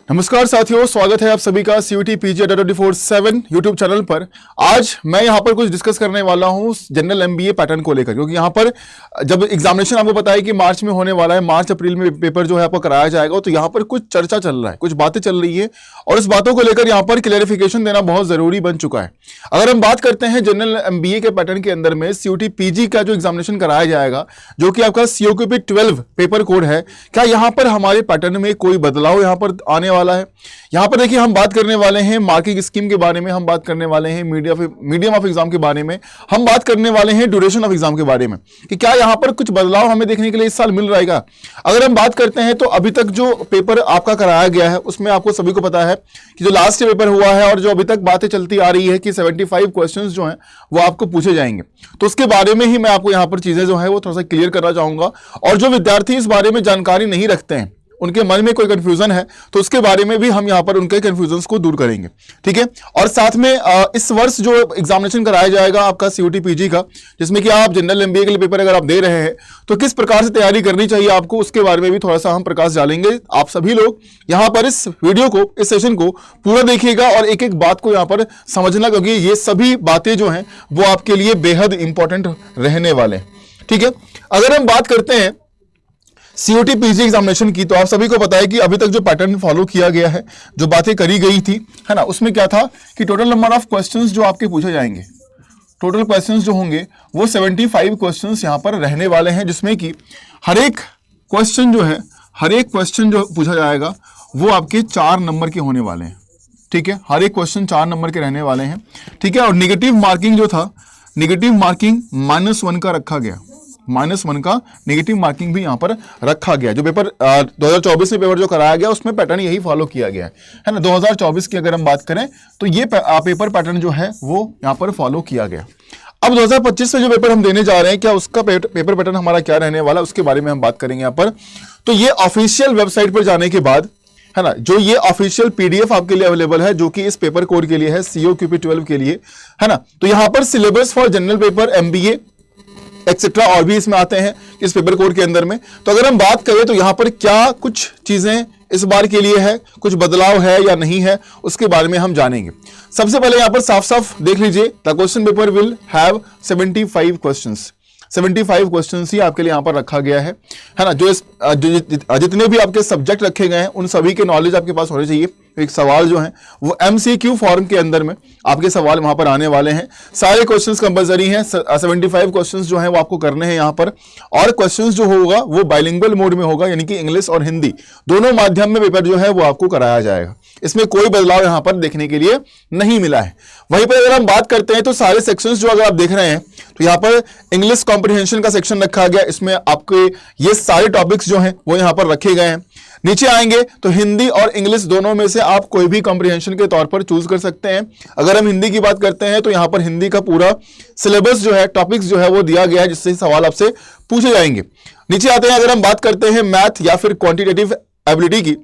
नमस्कार साथियों, स्वागत है आप सभी का CUET PG 24/7 यूट्यूब चैनल पर। आज मैं यहाँ पर कुछ डिस्कस करने वाला हूँ जनरल MBA पैटर्न को लेकर, क्योंकि यहाँ पर जब एग्जामिनेशन आपको पता है कि मार्च में होने वाला है, मार्च अप्रैल में पेपर जो है आपको कराया जाएगा, तो यहाँ पर कुछ चर्चा चल रहा है, कुछ बातें चल रही है और इस बातों को लेकर यहाँ पर क्लैरिफिकेशन देना बहुत जरूरी बन चुका है। अगर हम बात करते हैं जनरल MBA के पैटर्न के अंदर में CUET PG का जो एग्जामिनेशन कराया जाएगा, जो कि आपका COQP 12 पेपर कोड है, क्या यहाँ पर हमारे पैटर्न में कोई बदलाव यहाँ पर आने वाला है? यहां पर देखिए, हम बात करने वाले हैं मार्किंग स्कीम के बारे में, हम बात करने वाले हैं मीडियम ऑफ एग्जाम के बारे में, हम बात करने वाले हैं ड्यूरेशन ऑफ एग्जाम के बारे में कि क्या यहां पर कुछ बदलाव हमें देखने के लिए इस साल मिल रहेगा। अगर हम बात करते हैं तो अभी तक जो पेपर आपका कराया गया है उसमें आपको सभी को पता है कि जो लास्ट पेपर हुआ है और जो अभी तक बातें चलती आ रही है कि 75 क्वेश्चन जो है वो आपको पूछे जाएंगे, तो उसके बारे में ही मैं आपको यहाँ पर चीजें जो है वो थोड़ा सा क्लियर करना चाहूंगा। और जो विद्यार्थी इस बारे में जानकारी नहीं रखते हैं, उनके मन में कोई कंफ्यूजन है, तो उसके बारे में भी हम यहाँ पर उनके कंफ्यूजन्स को दूर करेंगे, ठीक है। और साथ में इस वर्ष जो एग्जामिनेशन कराया जाएगा आपका CUET PG का, जिसमें कि आप जनरल MBA के लिए पेपर अगर आप दे रहे हैं तो किस प्रकार से तैयारी करनी चाहिए आपको, उसके बारे में भी थोड़ा सा हम प्रकाश डालेंगे। आप सभी लोग यहाँ पर इस वीडियो को, इस सेशन को पूरा देखिएगा और एक एक बात को यहाँ पर समझना, क्योंकि ये सभी बातें जो हैं वो आपके लिए बेहद इंपॉर्टेंट रहने वाले हैं, ठीक है। अगर हम बात करते हैं CUET PG एग्जामिनेशन की, तो आप सभी को पता है कि अभी तक जो पैटर्न फॉलो किया गया है, जो बातें करी गई थी, है ना, उसमें क्या था कि टोटल नंबर ऑफ क्वेश्चंस जो आपके पूछे जाएंगे, टोटल क्वेश्चंस जो होंगे वो 75 क्वेश्चंस यहां पर रहने वाले हैं, जिसमें कि हर एक क्वेश्चन जो पूछा जाएगा वो आपके 4 नंबर के होने वाले हैं, ठीक है। हर एक क्वेश्चन 4 नंबर के रहने वाले हैं, ठीक है। और निगेटिव मार्किंग जो था, निगेटिव मार्किंग -1 का रखा गया, -1 का नेगेटिव मार्किंग भी यहां पर रखा गया। जो पेपर 2024 में पेपर जो कराया गया उसमें पैटर्न यही फॉलो किया गया है ना। 2024 की अगर हम बात करें तो ये पेपर पैटर्न जो है वो यहां पर फॉलो किया गया। अब 2025 में जो पेपर हम देने जा रहे हैं, क्या उसका पेपर पैटर्न हमारा क्या रहने वाला है, उसके बारे में हम बात करेंगे यहां पर। तो ये ऑफिशियल वेबसाइट पर जाने के बाद, है ना, जो ये ऑफिशियल PDF आपके लिए अवेलेबल है, जो कि इस पेपर कोड के लिए है, COQP 12 के लिए, है ना। तो यहां पर syllabus for general paper, MBA etcetera और भी इसमें आते हैं इस पेपर कोड के अंदर में। तो अगर हम बात करें तो यहां पर क्या कुछ चीजें इस बार के लिए है, कुछ बदलाव है या नहीं है, उसके बारे में हम जानेंगे। सबसे पहले यहां पर साफ साफ देख लीजिए, the question paper will have 75 questions. 75 questions ही आपके लिए यहां पर रखा गया है ना। जो जितने भी आपके सब्जेक्ट रखे गए हैं उन सभी के नॉलेज आपके पास होने चाहिए। एक सवाल जो है वो MCQ फॉर्म के अंदर में आपके सवाल वहां पर आने वाले हैं। सारे क्वेश्चंस कंपलसरी हैं, 75 क्वेश्चंस जो हैं वो आपको करने हैं यहां पर। और क्वेश्चंस जो होगा वो बाइलिंगुअल मोड में होगा, यानी कि इंग्लिश और हिंदी दोनों माध्यम में पेपर जो है वो आपको कराया जाएगा। इसमें कोई बदलाव यहां पर देखने के लिए नहीं मिला है। वहीं पर अगर हम बात करते हैं तो सारे सेक्शंस जो अगर आप देख रहे हैं तो यहां पर इंग्लिश कॉम्प्रिहेंशन का सेक्शन रखा गया, इसमें आपके ये सारे टॉपिक्स जो हैं वो यहां पर रखे गए हैं। नीचे आएंगे तो हिंदी और इंग्लिश दोनों में से आप कोई भी कॉम्प्रिहेंशन के तौर पर चूज कर सकते हैं। अगर हम हिंदी की बात करते हैं तो यहां पर हिंदी का पूरा सिलेबस जो है, टॉपिक्स जो है वो दिया गया है, जिससे सवाल आपसे पूछे जाएंगे। नीचे आते हैं, अगर हम बात करते हैं मैथ या फिर क्वांटिटेटिव एबिलिटी की,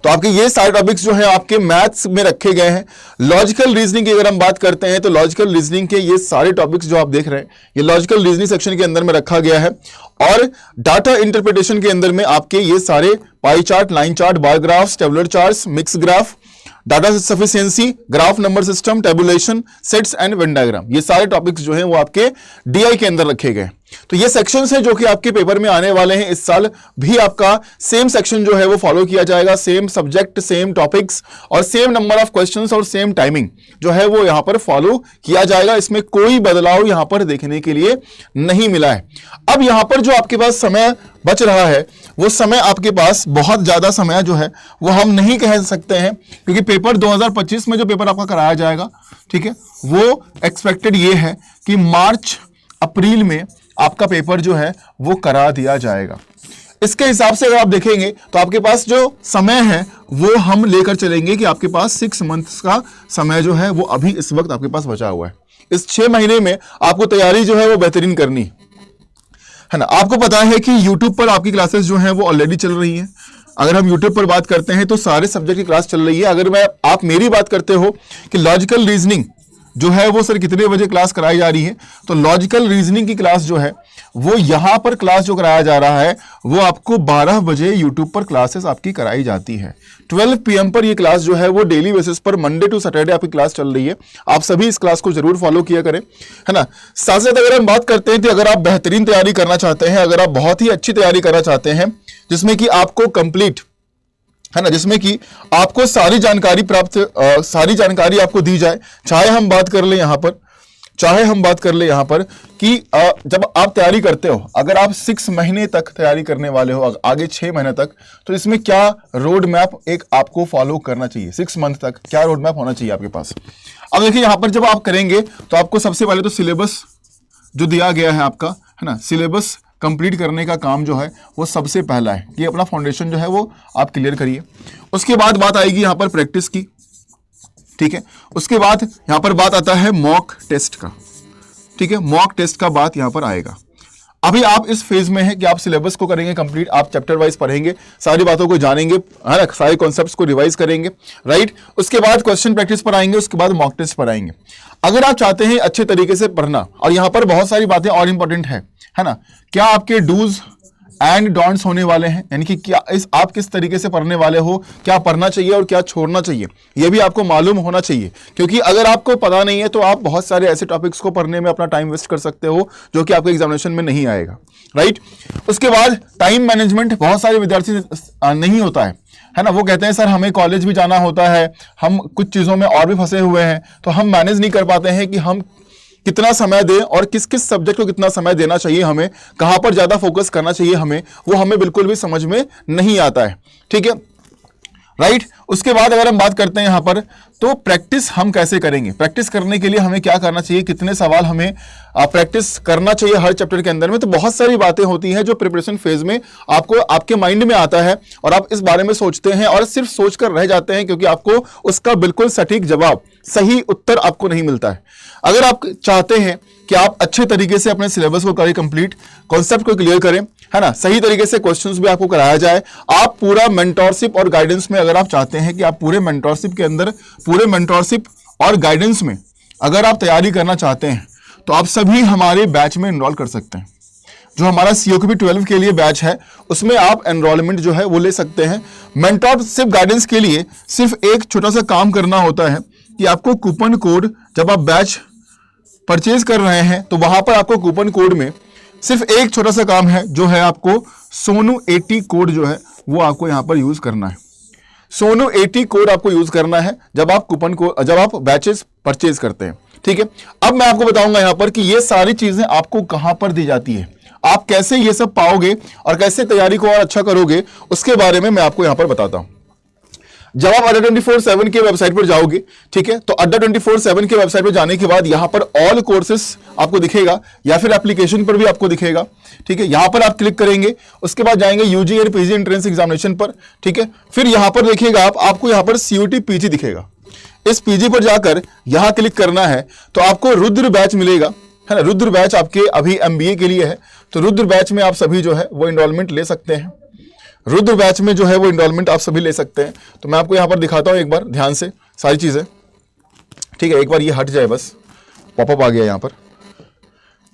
तो आपके ये सारे टॉपिक्स जो हैं आपके मैथ्स में रखे गए हैं। लॉजिकल रीजनिंग की अगर हम बात करते हैं तो लॉजिकल रीजनिंग के ये सारे टॉपिक्स जो आप देख रहे हैं ये लॉजिकल रीजनिंग सेक्शन के अंदर में रखा गया है। और डाटा इंटरप्रिटेशन के अंदर में आपके ये सारे pie chart, line chart, bar graphs, tabular charts, mix graph, data sufficiency, graph number system, tabulation, sets and Venn diagram, ये सारे टॉपिक्स जो हैं वो आपके DI के अंदर रखे गए। तो ये सेक्शंस हैं जो कि आपके पेपर में आने वाले हैं। इस साल भी आपका सेम सेक्शन जो है वो फॉलो किया जाएगा, सेम सब्जेक्ट, सेम टॉपिक्स और सेम नंबर ऑफ क्वेश्चंस और सेम टाइमिंग जो है वो यहां पर फॉलो किया जाएगा। इसमें कोई बदलाव यहां पर देखने के लिए नहीं मिला है। अब यहां पर जो आपके पास समय बच रहा है वो समय आपके पास बहुत ज्यादा समय जो है वो हम नहीं कह सकते हैं, क्योंकि पेपर 2025 में जो पेपर आपका कराया जाएगा, ठीक है, वो एक्सपेक्टेड ये है कि मार्च अप्रैल में आपका पेपर जो है वो करा दिया जाएगा। इसके हिसाब से अगर आप देखेंगे तो आपके पास जो समय है वो हम लेकर चलेंगे कि आपके पास 6 मंथ्स का समय जो है वो अभी इस वक्त आपके पास बचा हुआ है। इस 6 महीने में आपको तैयारी जो है वो बेहतरीन करनी है ना। आपको पता है कि YouTube पर आपकी क्लासेस जो हैं वो ऑलरेडी चल रही हैं। अगर हम YouTube पर बात करते हैं तो सारे सब्जेक्ट की क्लास चल रही है। अगर आप मेरी बात करते हो कि लॉजिकल रीजनिंग जो है वो सर कितने बजे क्लास कराई जा रही है, तो लॉजिकल रीजनिंग की क्लास जो है वो यहां पर क्लास जो कराया जा रहा है वो आपको 12 बजे यूट्यूब पर क्लासेस आपकी कराई जाती है। 12 PM पर ये क्लास जो है वो डेली बेसिस पर मंडे टू सैटरडे आपकी क्लास चल रही है। आप सभी इस क्लास को जरूर फॉलो किया करें, है ना। साथ साथ अगर हम बात करते हैं तो अगर आप बेहतरीन तैयारी करना चाहते हैं, अगर आप बहुत ही अच्छी तैयारी करना चाहते हैं जिसमें कि आपको कंप्लीट, है ना, जिसमें कि आपको सारी जानकारी सारी जानकारी आपको दी जाए, चाहे हम बात कर ले यहाँ पर कि जब आप तैयारी करते हो, अगर आप 6 महीने तक तैयारी करने वाले हो, आगे 6 महीने तक, तो इसमें क्या रोड मैप एक आपको फॉलो करना चाहिए, 6 मंथ तक क्या रोड मैप होना चाहिए आपके पास। अब देखिए यहाँ पर जब आप करेंगे तो आपको सबसे पहले तो सिलेबस जो दिया गया है आपका, है ना, सिलेबस कंप्लीट करने का काम जो है वो सबसे पहला है कि अपना फाउंडेशन जो है वो आप क्लियर करिए। उसके बाद बात आएगी यहाँ पर प्रैक्टिस की, ठीक है। उसके बाद यहाँ पर बात आता है मॉक टेस्ट का, ठीक है, मॉक टेस्ट का बात यहाँ पर आएगा। अभी आप इस फेज में है कि आप सिलेबस को करेंगे कंप्लीट, आप चैप्टर वाइज पढ़ेंगे, सारी बातों को जानेंगे, है ना, सारे कॉन्सेप्ट्स को रिवाइज करेंगे, राइट। उसके बाद क्वेश्चन प्रैक्टिस पर आएंगे, उसके बाद मॉक टेस्ट पर आएंगे। अगर आप चाहते हैं अच्छे तरीके से पढ़ना, और यहाँ पर बहुत सारी बातें और इंपॉर्टेंट है ना, क्या आपके डूज एंड डोंट्स होने वाले हैं, यानी कि क्या आप किस तरीके से पढ़ने वाले हो, क्या पढ़ना चाहिए और क्या छोड़ना चाहिए, यह भी आपको मालूम होना चाहिए। क्योंकि अगर आपको पता नहीं है तो आप बहुत सारे ऐसे टॉपिक्स को पढ़ने में अपना टाइम वेस्ट कर सकते हो जो कि आपके एग्जामिनेशन में नहीं आएगा, राइट। उसके बाद टाइम मैनेजमेंट बहुत सारे विद्यार्थी नहीं होता है ना, वो कहते हैं सर हमें कॉलेज भी जाना होता है, हम कुछ चीज़ों में और भी फंसे हुए हैं, तो हम मैनेज नहीं कर पाते हैं कि हम कितना समय दें और किस किस सब्जेक्ट को कितना समय देना चाहिए, हमें कहां पर ज्यादा फोकस करना चाहिए, वो हमें बिल्कुल भी समझ में नहीं आता है, ठीक है, राइट। उसके बाद अगर हम बात करते हैं यहां पर, तो प्रैक्टिस हम कैसे करेंगे, प्रैक्टिस करने के लिए हमें क्या करना चाहिए, कितने सवाल हमें प्रैक्टिस करना चाहिए हर चैप्टर के अंदर में। तो बहुत सारी बातें होती हैं जो प्रिपरेशन फेज में आपको आपके माइंड में आता है और आप इस बारे में सोचते हैं और सिर्फ सोचकर रह जाते हैं, क्योंकि आपको उसका बिल्कुल सटीक जवाब, सही उत्तर आपको नहीं मिलता है। अगर आप चाहते हैं कि आप अच्छे तरीके से अपने सिलेबस को करें कंप्लीट, कॉन्सेप्ट को क्लियर करें, है ना, सही तरीके से क्वेश्चंस भी आपको कराया जाए, आप पूरा मेंटोरशिप और गाइडेंस में अगर आप चाहते हैं कि आप पूरे मेंटोरशिप के अंदर, पूरे मेंटोरशिप और गाइडेंस में अगर आप तैयारी करना चाहते हैं तो आप सभी हमारे बैच में एनरोल कर सकते हैं। जो हमारा COQP 12 के लिए बैच है उसमें आप एनरोलमेंट जो है वो ले सकते हैं। मेंटोरशिप गाइडेंस के लिए सिर्फ एक छोटा सा काम करना होता है कि आपको कूपन कोड, जब आप बैच परचेज कर रहे हैं तो वहां पर आपको कूपन कोड में सिर्फ एक छोटा सा काम है, जो है आपको सोनू 80 कोड जो है वो आपको यहां पर यूज करना है। सोनू 80 कोड आपको यूज करना है जब आप बैचेस परचेज करते हैं, ठीक है। अब मैं आपको बताऊंगा यहां पर कि ये सारी चीजें आपको कहां पर दी जाती है, आप कैसे ये सब पाओगे और कैसे तैयारी को और अच्छा करोगे, उसके बारे में मैं आपको यहां पर बताता हूं। जब आप अड्डा 24/7 के वेबसाइट पर जाओगे, ठीक है, तो अड्डा 24/7 के वेबसाइट पर जाने के बाद यहां पर ऑल कोर्सेस आपको दिखेगा या फिर एप्लीकेशन पर भी आपको दिखेगा, ठीक है। यहां पर आप क्लिक करेंगे, उसके बाद जाएंगे UG और PG एंट्रेंस एग्जामिनेशन पर, ठीक है। फिर यहां पर देखिएगा आपको यहां पर COT PG दिखेगा। इस PG पर जाकर यहां क्लिक करना है तो आपको रुद्र बैच मिलेगा, है ना। रुद्र बैच आपके अभी MBA के लिए है, तो रुद्र बैच में आप सभी जो है वो एनरोलमेंट ले सकते हैं। रुद्र बैच में जो है वो एनरोलमेंट आप सभी ले सकते हैं। तो मैं आपको यहां पर दिखाता हूं एक बार ध्यान से सारी चीजें, ठीक है। एक बार ये हट जाए, बस पॉपअप आ गया यहां पर,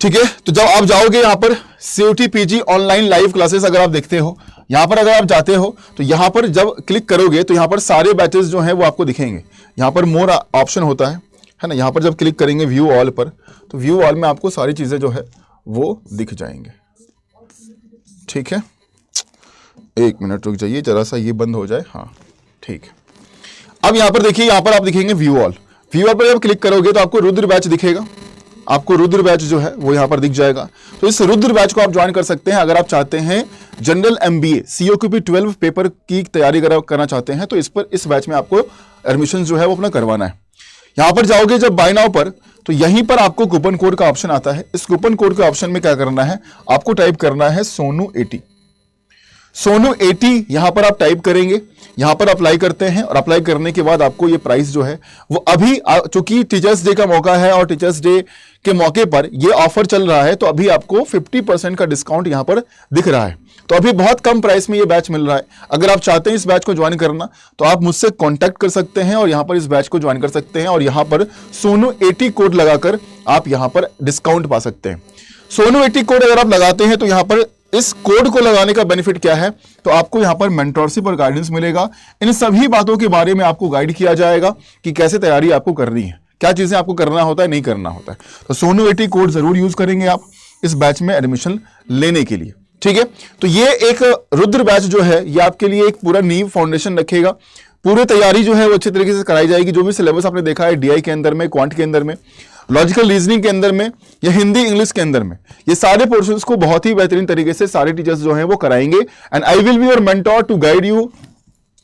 ठीक है। तो जब आप जाओगे यहां पर COT PG online live classes अगर आप देखते हो, यहां पर अगर आप जाते हो तो यहां पर जब क्लिक करोगे तो यहां पर सारे बैचेस जो हैं वो आपको दिखेंगे। यहां पर मोर ऑप्शन होता है ना, यहां पर जब क्लिक करेंगे व्यू ऑल पर, तो व्यू ऑल में आपको सारी चीजें जो है वो दिख जाएंगे, ठीक है। एक मिनट रुक जाइए जरा सा, ये बंद हो जाए, हाँ ठीक है। अब यहां पर देखिए, यहां पर आप दिखेंगे व्यू ऑल पर जब क्लिक करोगे तो आपको रुद्र बैच दिखेगा, आपको रुद्र बैच जो है वो यहां पर दिख जाएगा। तो इस रुद्र बैच को आप ज्वाइन कर सकते हैं अगर आप चाहते हैं जनरल MBA COQP 12 पेपर की तैयारी करना चाहते हैं, तो इस बैच में आपको एडमिशन जो है वो अपना करवाना है। यहां पर जाओगे जब बाय नाउ पर, तो यहीं पर आपको कूपन कोड का ऑप्शन आता है। इस कूपन कोड के ऑप्शन में क्या करना है, आपको टाइप करना है सोनू 80। सोनू 80 यहां पर आप टाइप करेंगे, यहां पर अप्लाई करते हैं और अप्लाई करने के बाद आपको ये प्राइस जो है वो अभी, चूंकि टीचर्स डे का मौका है और टीचर्स डे के मौके पर ये ऑफर चल रहा है, तो अभी आपको 50% का डिस्काउंट यहां पर दिख रहा है। तो अभी बहुत कम प्राइस में ये बैच मिल रहा है। अगर आप चाहते हैं इस बैच को ज्वाइन करना तो आप मुझसे कांटेक्ट कर सकते हैं और यहां पर इस बैच को ज्वाइन कर सकते हैं और यहां पर सोनू 80 कोड लगाकर आप यहां पर डिस्काउंट पा सकते हैं। सोनू 80 कोड अगर आप लगाते हैं तो यहां पर इस कोड को लगाने का बेनिफिट क्या है, तो आपको यहां पर मेंटरशिप और गाइडेंस मिलेगा। इन सभी बातों के बारे में आपको गाइड किया जाएगा कि कैसे तैयारी आपको करनी है, क्या चीजें आपको करना होता है, नहीं करना होता है। तो सोनू 80 कोड जरूर यूज करेंगे आप इस बैच में एडमिशन लेने के लिए, ठीक है। तो ये एक रुद्र बैच जो है ये आपके लिए एक पूरा नींव फाउंडेशन रखेगा। पूरी तैयारी जो है वो अच्छे तरीके से कराई जाएगी। जो भी सिलेबस आपने देखा है डीआई के अंदर में, क्वांट के अंदर में, लॉजिकल रीजनिंग के अंदर में या हिंदी इंग्लिश के अंदर में, ये सारे पोर्शंस को बहुत ही बेहतरीन तरीके से सारे टीचर्स जो हैं वो कराएंगे। And I will be your mentor to guide you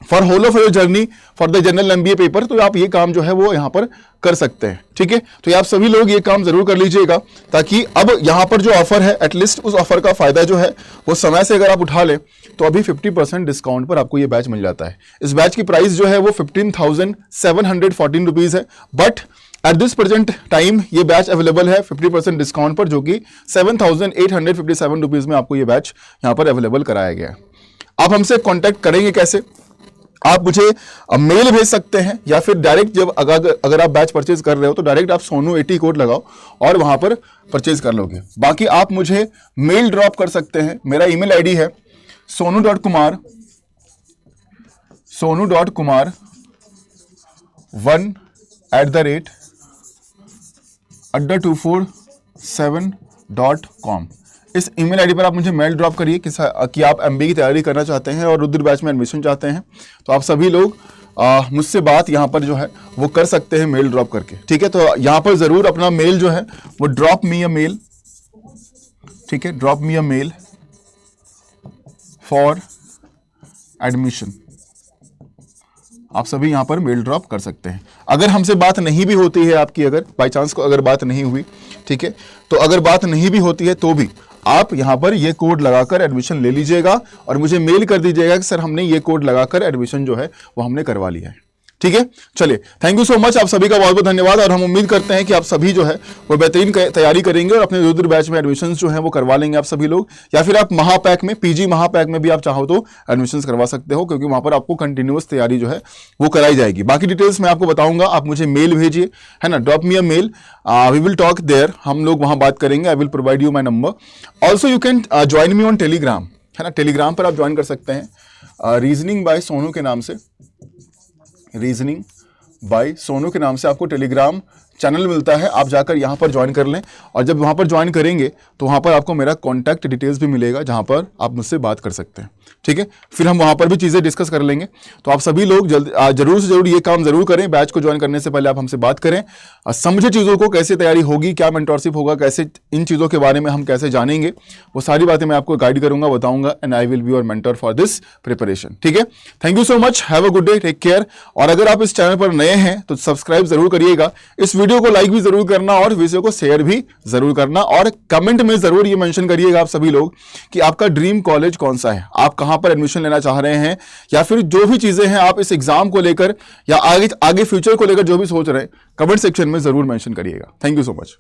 for whole of your journey for the general MBA paper. तो आप ये काम जो है वो यहां पर कर सकते हैं, ठीक है। तो ये आप सभी लोग ये काम जरूर कर लीजिएगा ताकि अब यहां पर जो ऑफर है एटलीस्ट उस ऑफर का फायदा जो है वो समय से अगर आप उठा लें तो अभी 50% डिस्काउंट पर आपको ये बैच मिल जाता है। इस बैच की प्राइस जो है वो 15,714 रुपीज है, but at this present time ये बैच अवेलेबल है 50% डिस्काउंट पर, जो कि 7,857 रुपीज में आपको ये बैच यहां पर अवेलेबल कराया गया है। आप हमसे कांटेक्ट करेंगे कैसे? आप मुझे मेल भेज सकते हैं या फिर डायरेक्ट जब अगर आप बैच परचेज कर रहे हो तो डायरेक्ट आप सोनू 80 कोड लगाओ और वहां पर परचेज कर लोगे। बाकी आप मुझे मेल ड्रॉप कर सकते हैं। मेरा ईमेल आईडी है sonu.kumar1@247.com। इस ईमेल आईडी पर आप मुझे मेल ड्रॉप करिए कि आप एमबीए की तैयारी करना चाहते हैं और रुद्र बैच में एडमिशन चाहते हैं। तो आप सभी लोग मुझसे बात यहाँ पर जो है वो कर सकते हैं मेल ड्रॉप करके, ठीक है। तो यहाँ पर जरूर अपना मेल जो है वो ड्रॉप मी अ मेल, ठीक है, drop me a mail for admission. आप सभी यहां पर मेल ड्रॉप कर सकते हैं। अगर हमसे बात नहीं भी होती है आपकी, अगर बाई चांस को अगर बात नहीं हुई, ठीक है, तो अगर बात नहीं भी होती है तो भी आप यहां पर ये कोड लगाकर एडमिशन ले लीजिएगा और मुझे मेल कर दीजिएगा कि सर हमने ये कोड लगाकर एडमिशन जो है वो हमने करवा लिया है, ठीक है। चलिए, थैंक यू सो मच, आप सभी का बहुत बहुत धन्यवाद। और हम उम्मीद करते हैं कि आप सभी जो है वो बेहतरीन तैयारी करेंगे और अपने रुद्र बैच में एडमिशंस जो है वो करवा लेंगे आप सभी लोग। या फिर आप महापैक में, पीजी महापैक में भी आप चाहो तो एडमिशंस करवा सकते हो, क्योंकि वहां पर आपको कंटिन्यूअस तैयारी जो है वो कराई जाएगी। बाकी डिटेल्स मैं आपको बताऊंगा, आप मुझे मेल भेजिए, है ना, drop me a mail, we will talk there, हम लोग वहां बात करेंगे। I will provide you my number. Also you can join me on Telegram, है ना, टेलीग्राम पर आप ज्वाइन कर सकते हैं। रीजनिंग बाय सोनू के नाम से, रीजनिंग बाय सोनू के नाम से आपको टेलीग्राम चैनल मिलता है। आप जाकर यहाँ पर ज्वाइन कर लें और जब वहाँ पर ज्वाइन करेंगे तो वहाँ पर आपको मेरा कॉन्टैक्ट डिटेल्स भी मिलेगा जहाँ पर आप मुझसे बात कर सकते हैं, ठीक है। फिर हम वहाँ पर भी चीज़ें डिस्कस कर लेंगे। तो आप सभी लोग जरूर से जरूर ये काम जरूर करें। बैच को ज्वाइन करने से पहले आप हमसे बात करें, समझे चीज़ों को, कैसे तैयारी होगी, क्या मेंटरशिप होगा, कैसे इन चीज़ों के बारे में हम कैसे जानेंगे, वो सारी बातें मैं आपको गाइड करूंगा, बताऊंगा। And I will be your mentor for this preparation, ठीक है। Thank you so much, have a good day, take care. और अगर आप इस चैनल पर नए हैं तो सब्सक्राइब जरूर करिएगा, इस वीडियो को लाइक भी जरूर करना और वीडियो को शेयर भी जरूर करना, और कमेंट में जरूर ये मेंशन करिएगा आप सभी लोग कि आपका ड्रीम कॉलेज कौन सा है, आप कहां पर एडमिशन लेना चाह रहे हैं, या फिर जो भी चीजें हैं आप इस एग्जाम को लेकर या आगे फ्यूचर को लेकर जो भी सोच रहे हैं, कमेंट सेक्शन में जरूर मेंशन करिएगा। Thank you so much.